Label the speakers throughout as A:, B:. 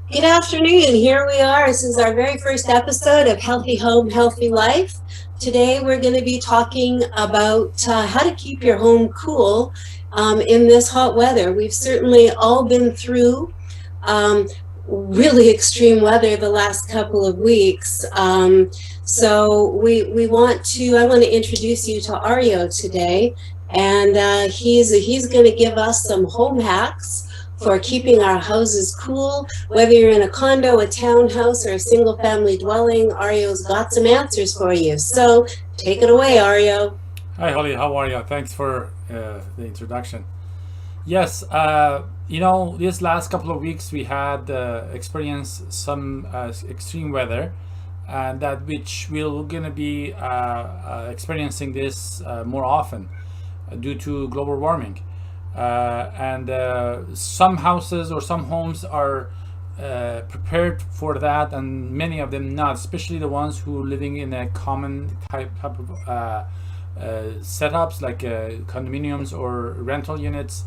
A: Good afternoon. Here we are. This is our very first episode of Healthy Home, Healthy Life. Today we're going to be talking about how to keep your home cool in this hot weather. We've certainly all been through um, really extreme weather the last couple of weeks. I want to introduce you to Aryo today, and he's going to give us some home hacks for keeping our houses cool. Whether you're in a condo, a townhouse, or a single family dwelling, Aryo's got some answers for you. So take it away, Aryo.
B: Hi, Holly. How are you? Thanks for the introduction. Yes, this last couple of weeks we had experienced some extreme weather, and that which we're gonna be experiencing this more often due to global warming. And some houses or some homes are prepared for that, and many of them not, especially the ones who are living in a common type of setups like condominiums or rental units.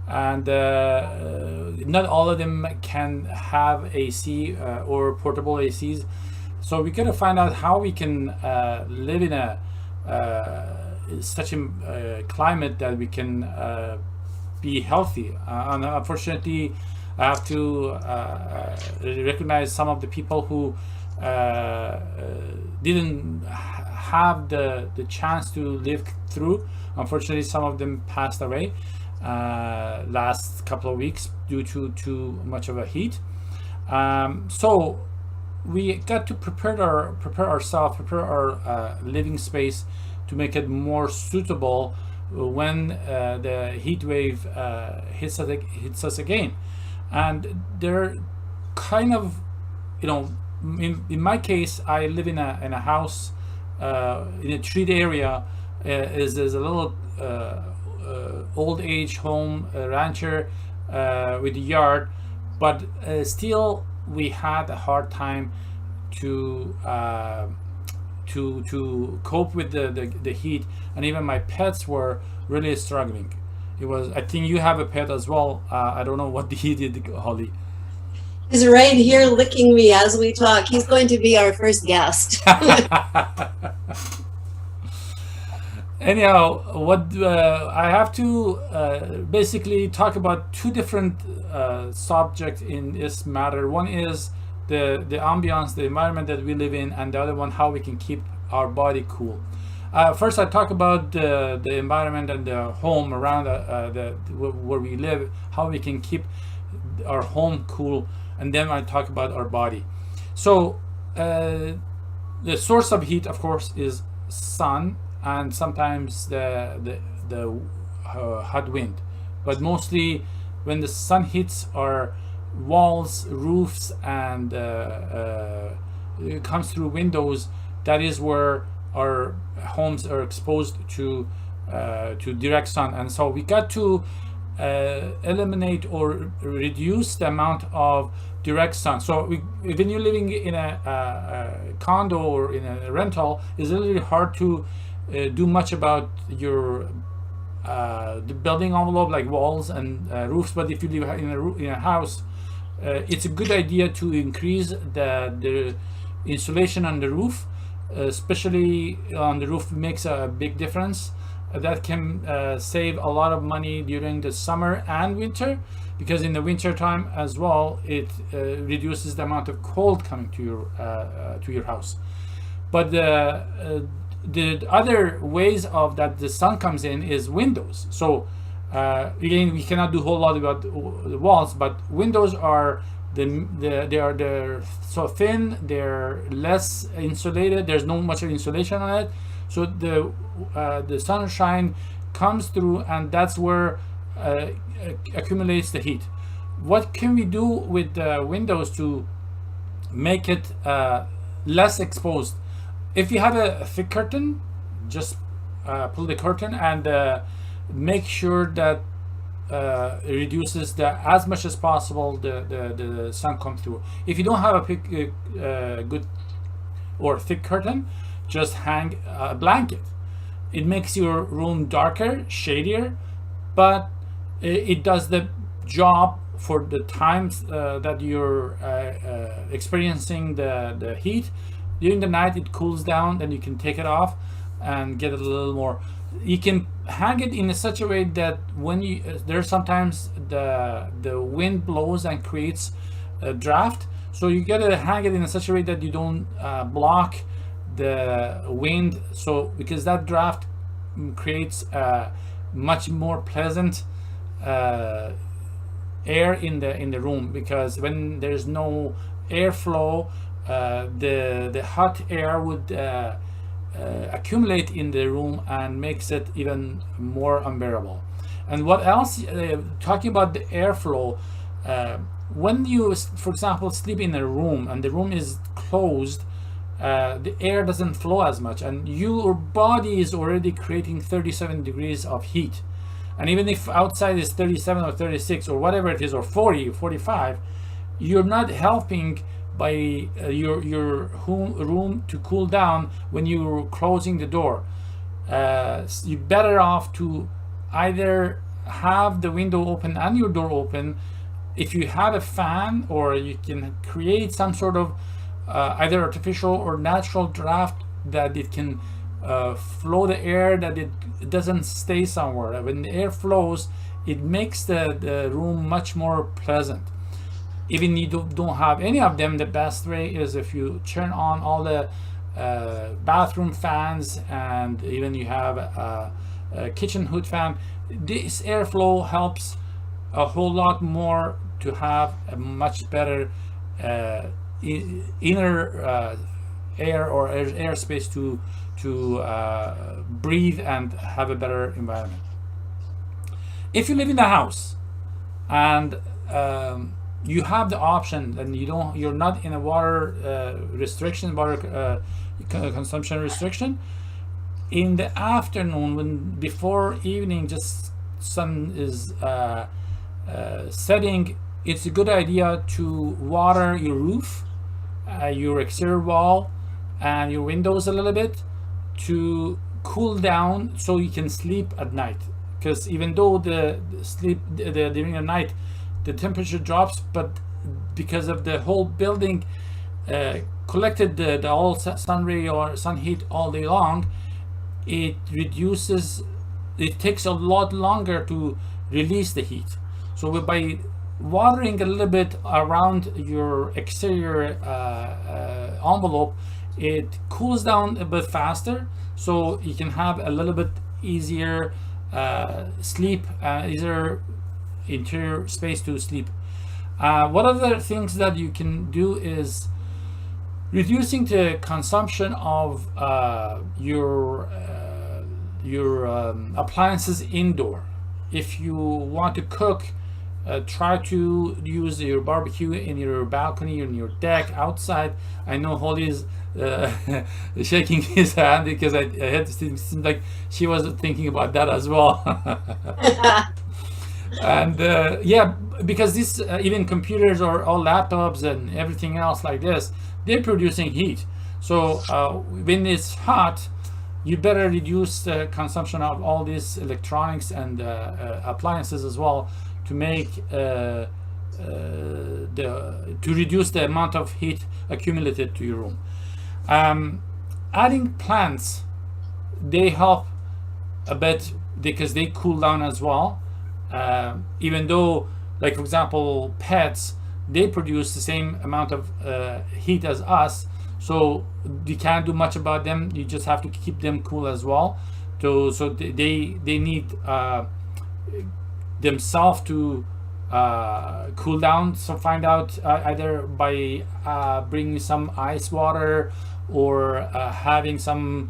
B: And not all of them can have AC or portable ACs. So we gotta find out how we can live in a such a climate that we can be healthy. And unfortunately, I have to recognize some of the people who didn't have the chance to live through. Unfortunately, some of them passed away last couple of weeks due to too much of a heat. So we got to prepare ourselves, prepare our living space to make it more suitable when the heat wave hits us again. And they're kind of, in my case, I live in a house in a treed area. Is a little old age home, rancher with a yard, but still we had a hard time to cope with the heat, and even my pets were really struggling. It was. I think you have a pet as well. I don't know what he did, Holly.
A: He's right here licking me as we talk. He's going to be our first guest.
B: Anyhow, what I have to basically talk about two different subjects in this matter. One is the ambiance, the environment that we live in, and the other one how we can keep our body cool. First, I talk about the environment and the home around where we live, how we can keep our home cool, and then I talk about our body. So, the source of heat, of course, is sun and sometimes the hot wind, but mostly when the sun hits our walls, roofs, and it comes through windows. That is where our homes are exposed to direct sun, and so we got to eliminate or reduce the amount of direct sun. So when you're living in a condo or in a rental, it's really hard to do much about your the building envelope like walls and roofs. But if you live in a house, it's a good idea to increase the insulation on the roof, especially on the roof makes a big difference. That can save a lot of money during the summer and winter, because in the winter time as well it reduces the amount of cold coming to your house. But the other ways of that the sun comes in is windows. So again, we cannot do a whole lot about the walls, but windows are they're so thin, they're less insulated. There's no much insulation on it, so the sunshine comes through, and that's where accumulates the heat. What can we do with the windows to make it less exposed? If you have a thick curtain, just pull the curtain and make sure that it reduces as much as possible the sun come through. If you don't have a good or thick curtain, just hang a blanket. It makes your room darker, shadier, but it does the job for the times that you're experiencing the heat. During the night it cools down, then you can take it off and get it a little more. You can hang it in such a way that when you there's sometimes the wind blows and creates a draft, so you gotta hang it in such a way that you don't block the wind, so because that draft creates much more pleasant air in the room, because when there's no airflow, the hot air would accumulate in the room and makes it even more unbearable. And what else? Talking about the airflow, when you, for example, sleep in a room and the room is closed, the air doesn't flow as much, and your body is already creating 37 degrees of heat. And even if outside is 37 or 36 or whatever it is, or 40 or 45, you're not helping by your room to cool down when you're closing the door. You're better off to either have the window open and your door open. If you have a fan, or you can create some sort of either artificial or natural draft that it can flow the air, that it doesn't stay somewhere. When the air flows, it makes the room much more pleasant. Even you don't have any of them, the best way is if you turn on all the bathroom fans, and even you have a kitchen hood fan. This airflow helps a whole lot more to have a much better inner air or air space to breathe and have a better environment. If you live in a house and you have the option, and you're not in a water restriction, water consumption restriction, in the afternoon, when before evening, just sun is setting, it's a good idea to water your roof, your exterior wall, and your windows a little bit to cool down, so you can sleep at night. Because even though during the night the temperature drops, but because of the whole building collected the all sun ray or sun heat all day long, it takes a lot longer to release the heat. So by watering a little bit around your exterior envelope, it cools down a bit faster, so you can have a little bit easier sleep, easier interior space to sleep. What other things that you can do is reducing the consumption of your appliances indoor. If you want to cook, try to use your barbecue in your balcony, in your deck, outside. I know Holly's shaking his hand because I had to seem like she was thinking about that as well. And yeah, because this even computers or all laptops and everything else like this, they're producing heat. So when it's hot, you better reduce the consumption of all these electronics and appliances as well, to make to reduce the amount of heat accumulated to your room. Adding plants, they help a bit because they cool down as well. Even though, like for example, pets, they produce the same amount of heat as us, so you can't do much about them. You just have to keep them cool as well. So they need themselves to cool down. So find out either by bringing some ice water, or having some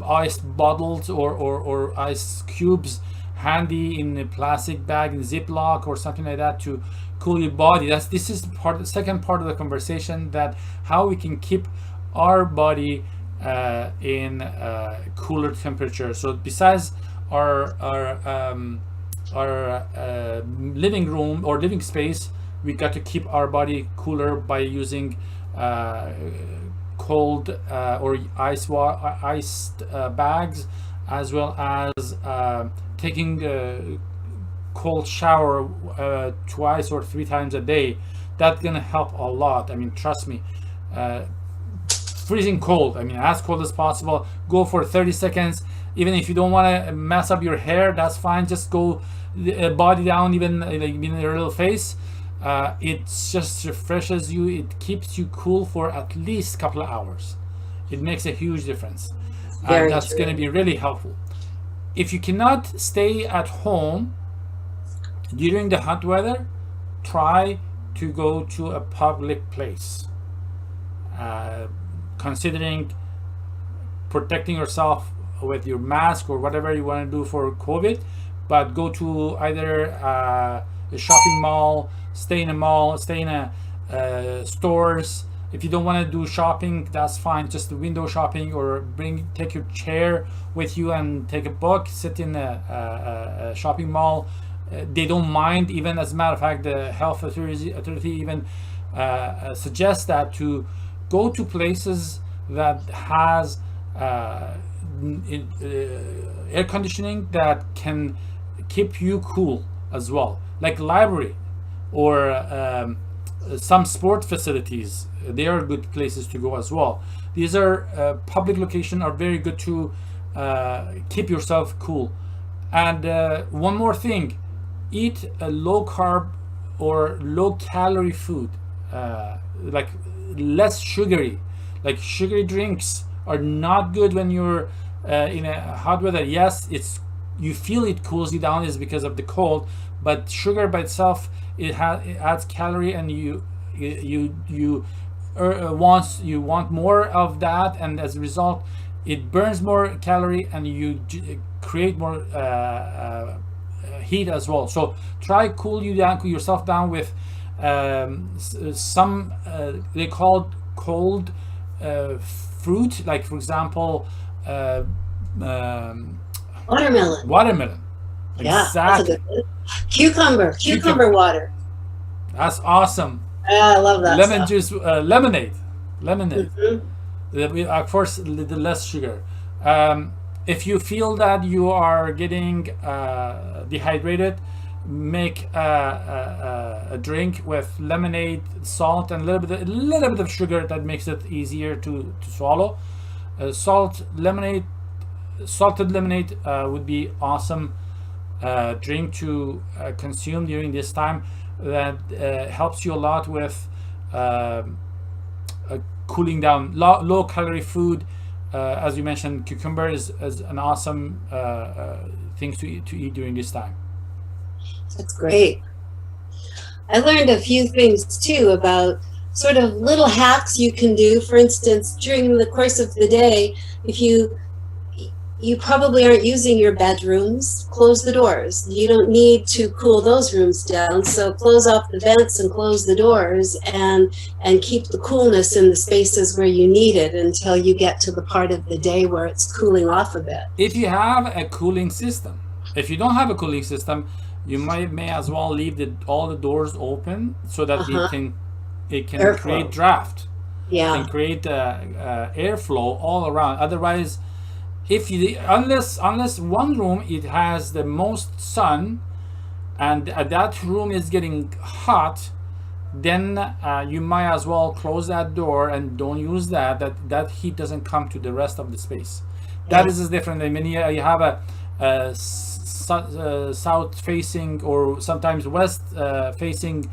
B: ice bottles or ice cubes handy in a plastic bag, in Ziploc or something like that, to cool your body. This is the second part of the conversation, that how we can keep our body in cooler temperature. So besides our living room or living space, we got to keep our body cooler by using cold or iced bags, as well as taking cold shower twice or three times a day. That's gonna help a lot. I mean, trust me. Freezing cold, I mean, as cold as possible. Go for 30 seconds. Even if you don't want to mess up your hair, that's fine. Just go body down, even like in your little face. It just refreshes you. It keeps you cool for at least a couple of hours. It makes a huge difference. And that's going to be really helpful. If you cannot stay at home during the hot weather, try to go to a public place. Considering protecting yourself with your mask or whatever you want to do for COVID, but go to either a shopping mall, stay in a mall, stay in a stores. If you don't want to do shopping, that's fine. Just the window shopping, or take your chair with you and take a book, sit in a shopping mall. They don't mind. Even, as a matter of fact, the health authority even suggests that to go to places that has air conditioning that can keep you cool as well, like library or some sport facilities. They are good places to go as well. These are public locations are very good to keep yourself cool. And one more thing, eat a low carb or low calorie food, like less sugary. Like sugary drinks are not good when you're in a hot weather. Yes, you feel it cools you down is because of the cold, but sugar by itself, it adds calorie, and you want more of that, and as a result it burns more calorie, and you create more heat as well. So try cool yourself down with some they call cold fruit, like for example
A: watermelon. Yeah,
B: exactly.
A: That's a good one. Cucumber water.
B: That's awesome.
A: I love that
B: Lemon
A: stuff.
B: juice, lemonade.
A: Mm-hmm.
B: Of course, the less sugar. If you feel that you are getting dehydrated, make a drink with lemonade, salt, and a little bit of sugar. That makes it easier to swallow. Salted lemonade would be awesome drink to consume during this time. That helps you a lot with cooling down. Low calorie food, as you mentioned, cucumber is an awesome thing to eat during this time.
A: That's great. I learned a few things too about sort of little hacks you can do. For instance, during the course of the day, if you probably aren't using your bedrooms, close the doors. You don't need to cool those rooms down, so close off the vents and close the doors, and keep the coolness in the spaces where you need it until you get to the part of the day where it's cooling off a bit.
B: If you have a cooling system. If you don't have a cooling system, you may as well leave all the doors open so that it can
A: Airflow.
B: create draft.
A: Yeah.
B: And create airflow all around. Otherwise, unless one room it has the most sun, and that room is getting hot, then you might as well close that door and don't use that heat doesn't come to the rest of the space. That is different. I mean, you have a south facing or sometimes west facing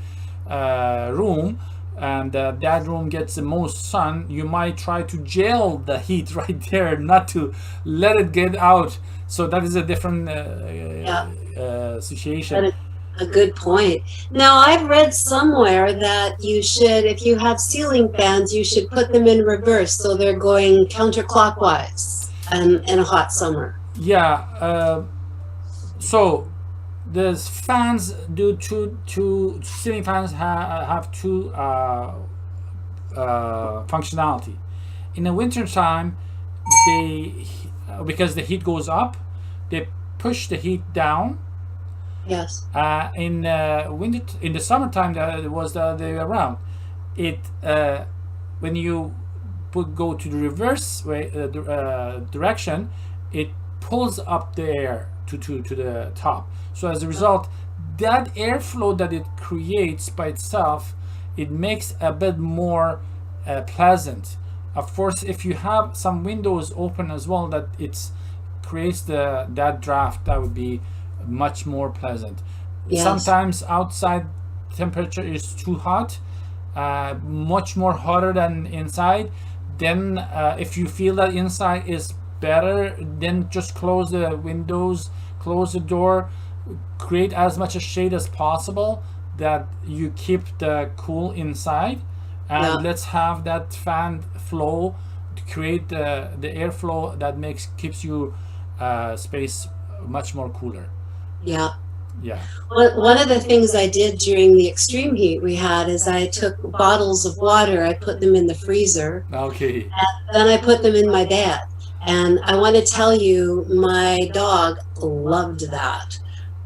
B: room, and that room gets the most sun. You might try to jail the heat right there, not to let it get out. So that is a different situation.
A: That is a good point. Now, I've read somewhere that you should, if you have ceiling fans, you should put them in reverse so they're going counterclockwise in a hot summer.
B: Yeah. So the fans do two ceiling fans have two functionality. In the winter time, because the heat goes up, they push the heat down.
A: Yes.
B: In the summertime, that was the other way around. When you go to the reverse way direction, it pulls up the air to the top. So as a result, that airflow that it creates by itself, it makes a bit more pleasant. Of course, if you have some windows open as well, that it's creates that draft, that would be much more pleasant.
A: Yes.
B: Sometimes outside temperature is too hot, much more hotter than inside. Then if you feel that inside is better, then just close the windows, close the door, create as much a shade as possible that you keep the cool inside, and
A: Yeah.
B: let's have that fan flow to create the airflow that keeps you space much more cooler.
A: Yeah.
B: Yeah.
A: One of the things I did during the extreme heat we had is I took bottles of water, I put them in the freezer,
B: Okay.
A: then I put them in my bed. And I want to tell you, my dog loved that.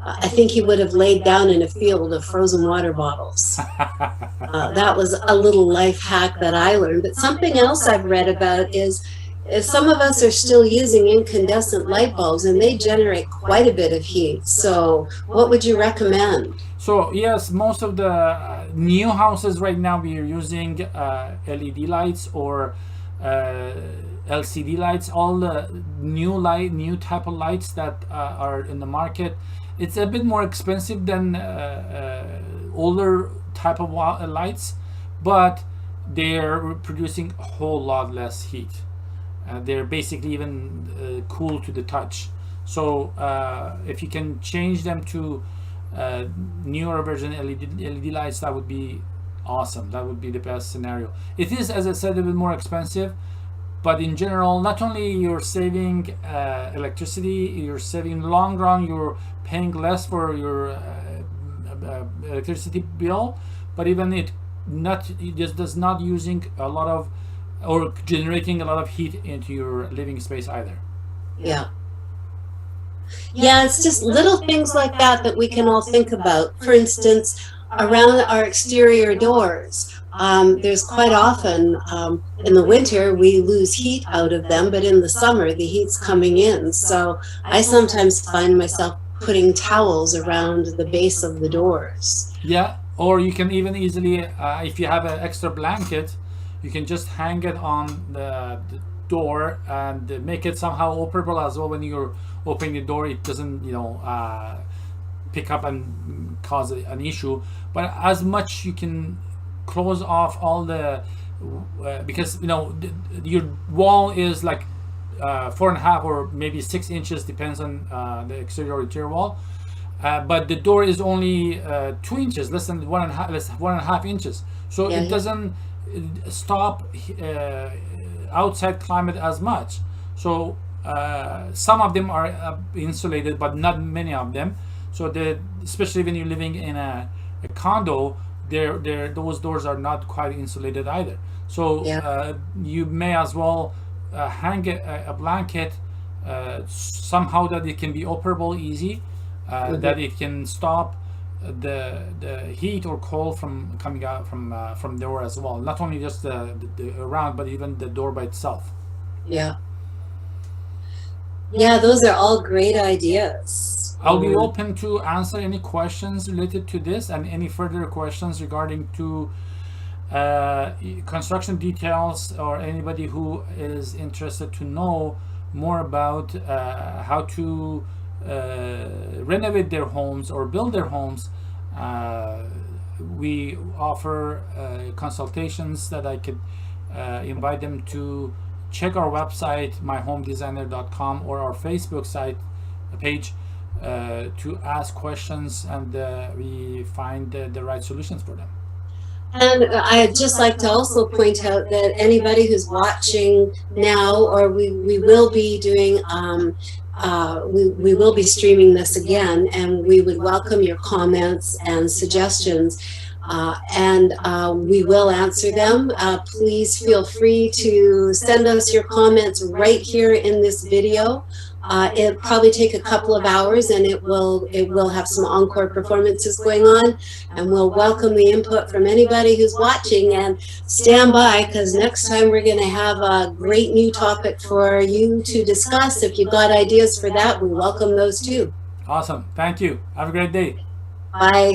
A: I think he would have laid down in a field of frozen water bottles. That was a little life hack that I learned. But something else I've read about is some of us are still using incandescent light bulbs, and they generate quite a bit of heat. So what would you recommend?
B: So yes, most of the new houses right now, we are using LED lights or LCD lights. All the new type of lights that are in the market, it's a bit more expensive than older type of lights, but they're producing a whole lot less heat. They're basically even cool to the touch. So if you can change them to newer version LED lights, that would be awesome. That would be the best scenario. It is, as I said, a bit more expensive, but in general, not only you're saving electricity, you're saving long run, you're paying less for your electricity bill, but even it just does not using a lot of or generating a lot of heat into your living space either.
A: Yeah. Yeah, it's just little things like that that we can all think about. For instance, around our exterior doors, there's quite often in the winter we lose heat out of them, but in the summer the heat's coming in. So I sometimes find myself putting towels around the base of the doors.
B: Yeah, or you can even easily, if you have an extra blanket, you can just hang it on the door and make it somehow operable as well. When you're opening the door, it doesn't, pick up and cause an issue. But as much you can close off all the, because your wall is like 4.5 or maybe 6 inches, depends on the exterior or interior wall. But the door is only 2 inches, less than 1.5 inches. So
A: Yeah,
B: it doesn't stop outside climate as much. So some of them are insulated, but not many of them. So especially when you're living in a condo, those doors are not quite insulated either. So
A: Yeah.
B: you may as well hang a blanket somehow that it can be operable easy, that it can stop the heat or cold from coming out from door as well. Not only just the around, but even the door by itself.
A: Yeah. Yeah, those are all great ideas.
B: I'll be open to answer any questions related to this and any further questions regarding to construction details, or anybody who is interested to know more about how to renovate their homes or build their homes. We offer consultations that I could invite them to check our website, myhomedesigner.com, or our Facebook page to ask questions, and we find the right solutions for them.
A: And I'd just like to also point out that anybody who's watching now, or we will be doing, we will be streaming this again, and we would welcome your comments and suggestions, and we will answer them. Please feel free to send us your comments right here in this video. It'll probably take a couple of hours, and it will have some encore performances going on, and we'll welcome the input from anybody who's watching. And stand by, because next time we're going to have a great new topic for you to discuss. If you've got ideas for that, we welcome those too.
B: Awesome. Thank you. Have a great day.
A: Bye.